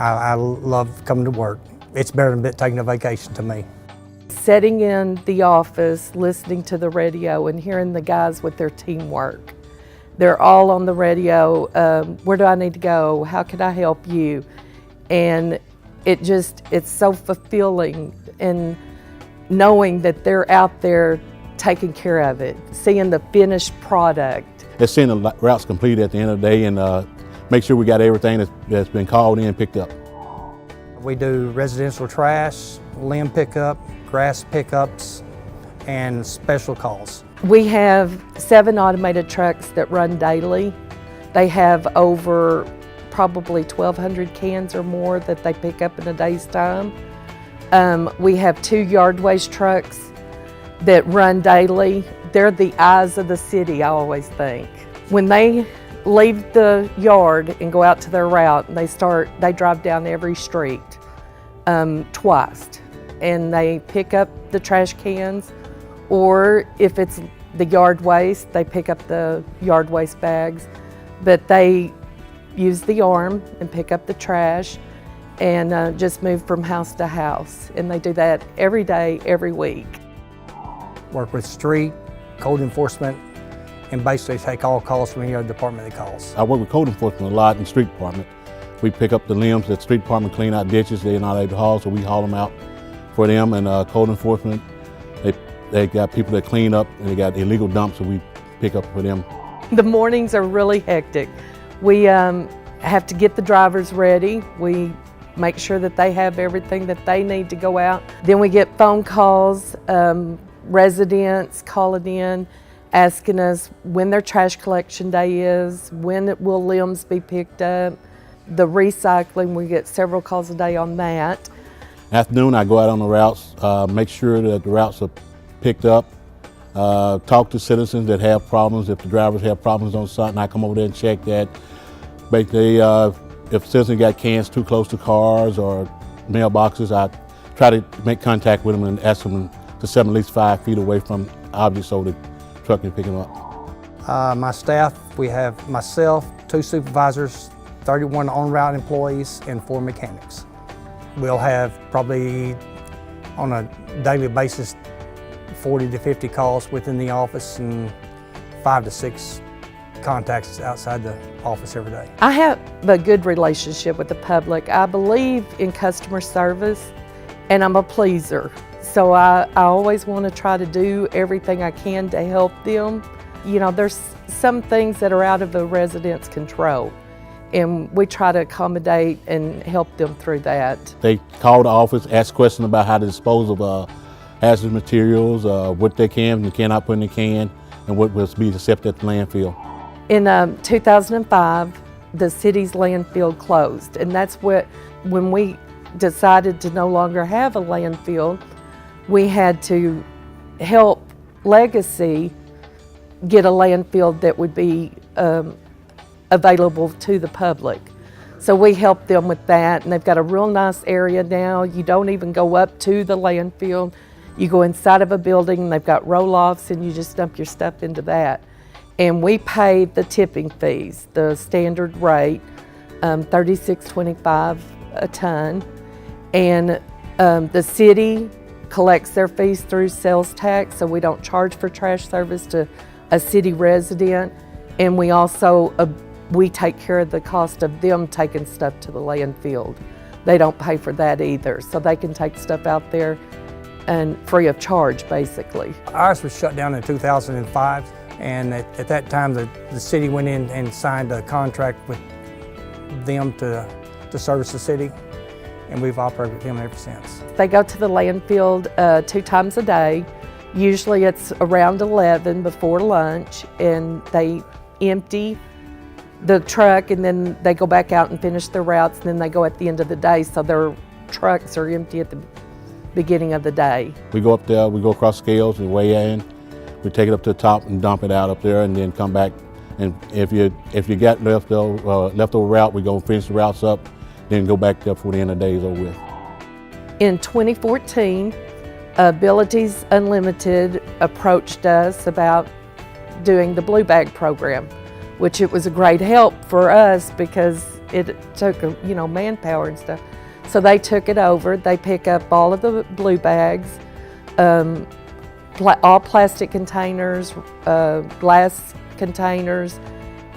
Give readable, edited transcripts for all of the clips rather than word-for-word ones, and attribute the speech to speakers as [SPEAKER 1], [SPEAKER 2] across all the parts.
[SPEAKER 1] I love coming to work. It's better than taking a vacation to me.
[SPEAKER 2] Sitting in the office, listening to the radio and hearing the guys with their teamwork. They're all on the radio, where do I need to go? How can I help you? And it's so fulfilling, and knowing that they're out there taking care of it, seeing the finished product.
[SPEAKER 3] It's seeing the routes completed at the end of the day, and make sure we got everything that's been called in and picked up.
[SPEAKER 1] We do residential trash, limb pickup, grass pickups, and special calls.
[SPEAKER 2] We have 7 automated trucks that run daily. They have over probably 1,200 cans or more that they pick up in a day's time. We have 2 yard waste trucks that run daily. They're the eyes of the city, I always think. When they leave the yard and go out to their route, and they drive down every street twice, and they pick up the trash cans, or if it's the yard waste, they pick up the yard waste bags. But they use the arm and pick up the trash and just move from house to house. And they do that every day, every week.
[SPEAKER 1] Work with street, code enforcement, and basically take all calls from any other department that calls.
[SPEAKER 3] I work with code enforcement a lot in the street department. We pick up the limbs that the street department clean out ditches they're not able to haul, so we haul them out for them. And code enforcement, they got people that clean up, and they got illegal dumps that we pick up for them.
[SPEAKER 2] The mornings are really hectic. We have to get the drivers ready. We make sure that they have everything that they need to go out. Then we get phone calls, residents calling in, asking us when their trash collection day is, when will limbs be picked up. The recycling, we get several calls a day on that.
[SPEAKER 3] Afternoon, I go out on the routes, make sure that the routes are picked up, talk to citizens that have problems. If the drivers have problems on site, and I come over there and check that. Basically, if citizens got cans too close to cars or mailboxes, I try to make contact with them and ask them to set them at least 5 feet away from objects so the truck can pick them up.
[SPEAKER 1] My staff, we have myself, 2 supervisors, 31 on-route employees, and 4 mechanics. We'll have probably on a daily basis 40 to 50 calls within the office and 5 to 6 contacts outside the office every day.
[SPEAKER 2] I have a good relationship with the public. I believe in customer service, and I'm a pleaser. So I always want to try to do everything I can to help them. You know, there's some things that are out of the residents' control, and we try to accommodate and help them through that.
[SPEAKER 3] They call the office, ask questions about how to dispose of hazardous materials, what they can and cannot put in the can, and what will be accepted at the landfill.
[SPEAKER 2] In 2005, the city's landfill closed, and that's when we decided to no longer have a landfill, we had to help Legacy get a landfill that would be available to the public. So we helped them with that, and they've got a real nice area now. You don't even go up to the landfill. You go inside of a building, and they've got roll-offs, and you just dump your stuff into that. And we pay the tipping fees, the standard rate, $36.25 a ton. And the city collects their fees through sales tax, so we don't charge for trash service to a city resident. And we also, we take care of the cost of them taking stuff to the landfill. They don't pay for that either, so they can take stuff out there and free of charge, basically.
[SPEAKER 1] Ours was shut down in 2005. And at that time, the city went in and signed a contract with them to service the city, and we've operated with them ever since.
[SPEAKER 2] They go to the landfill 2 times a day. Usually it's around 11 before lunch, and they empty the truck, and then they go back out and finish their routes, and then they go at the end of the day, so their trucks are empty at the beginning of the day.
[SPEAKER 3] We go up there, we go across scales and weigh in. We take it up to the top and dump it out up there, and then come back. And if you got leftover route, we go finish the routes up, then go back there before the end of the day is over with.
[SPEAKER 2] In 2014, Abilities Unlimited approached us about doing the Blue Bag program, which it was a great help for us because it took, manpower and stuff. So they took it over. They pick up all of the blue bags, all plastic containers, glass containers,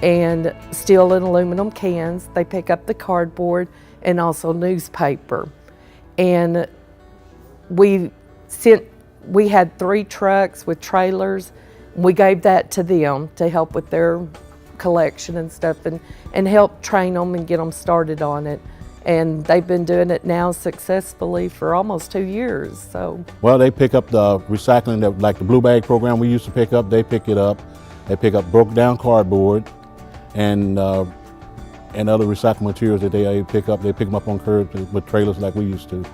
[SPEAKER 2] and steel and aluminum cans. They pick up the cardboard and also newspaper. And we had 3 trucks with trailers. We gave that to them to help with their collection and stuff, and help train them and get them started on it. And they've been doing it now successfully for almost 2 years. So,
[SPEAKER 3] well, they pick up the recycling, that, like the blue bag program we used to pick up. They pick it up. They pick up broke down cardboard and other recycled materials that they pick up. They pick them up on curbs with trailers like we used to.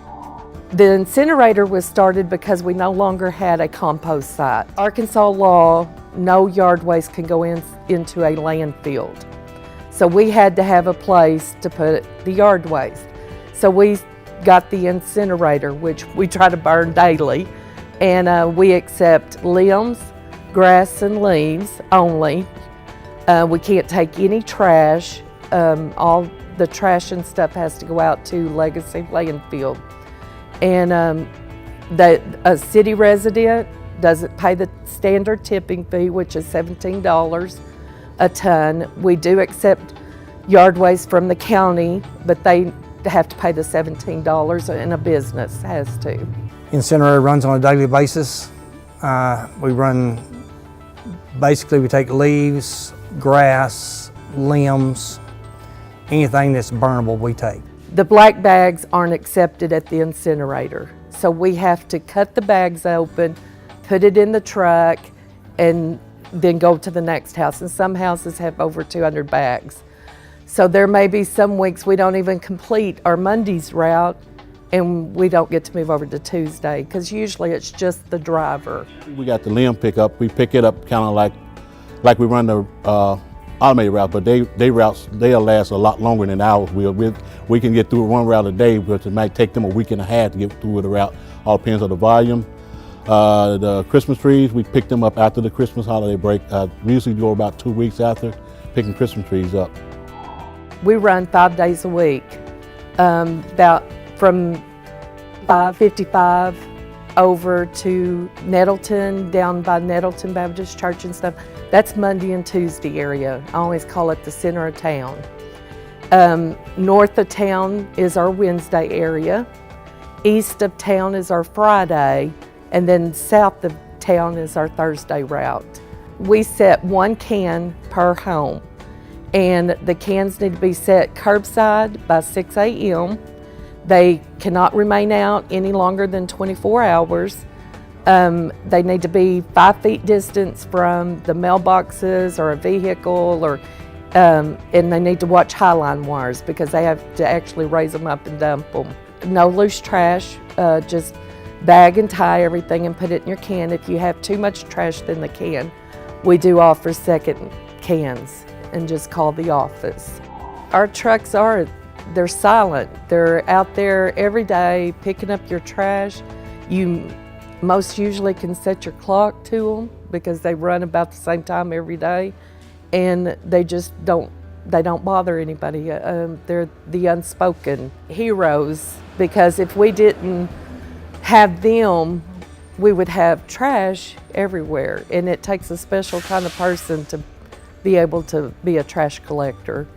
[SPEAKER 2] the incinerator was started because we no longer had a compost site. Arkansas law, no yard waste can go into a landfill. So we had to have a place to put the yard waste. So we got the incinerator, which we try to burn daily, and we accept limbs, grass, and leaves only. We can't take any trash. All the trash and stuff has to go out to Legacy Landfill. And a city resident doesn't pay the standard tipping fee, which is $17 a ton. We do accept yard waste from the county, but they have to pay the $17, and a business has to.
[SPEAKER 1] Incinerator runs on a daily basis. We take leaves, grass, limbs, anything that's burnable we take.
[SPEAKER 2] The black bags aren't accepted at the incinerator. So we have to cut the bags open, put it in the truck, and then go to the next house. And some houses have over 200 bags. So there may be some weeks we don't even complete our Monday's route, and we don't get to move over to Tuesday, because usually it's just the driver.
[SPEAKER 3] We got the limb pickup. We pick it up kind of like we run the automated route, but they routes, they'll last a lot longer than ours will. We can get through one route a day, but it might take them a week and a half to get through the route. All depends on the volume. The Christmas trees, we pick them up after the Christmas holiday break. We usually go about 2 weeks after picking Christmas trees up.
[SPEAKER 2] We run 5 days a week, about from 555 over to Nettleton, down by Nettleton Baptist Church and stuff. That's Monday and Tuesday area. I always call it the center of town. North of town is our Wednesday area. East of town is our Friday. And then south of town is our Thursday route. We set 1 can per home. And the cans need to be set curbside by 6 a.m. They cannot remain out any longer than 24 hours. They need to be 5 feet distance from the mailboxes or a vehicle, and they need to watch highline wires because they have to actually raise them up and dump them. No loose trash, just bag and tie everything and put it in your can. If you have too much trash in the can, we do offer second cans and just call the office. Our trucks they're silent. They're out there every day picking up your trash. You most usually can set your clock to them because they run about the same time every day, and they just don't bother anybody. They're the unspoken heroes, because if we didn't have them, we would have trash everywhere, and it takes a special kind of person to be able to be a trash collector.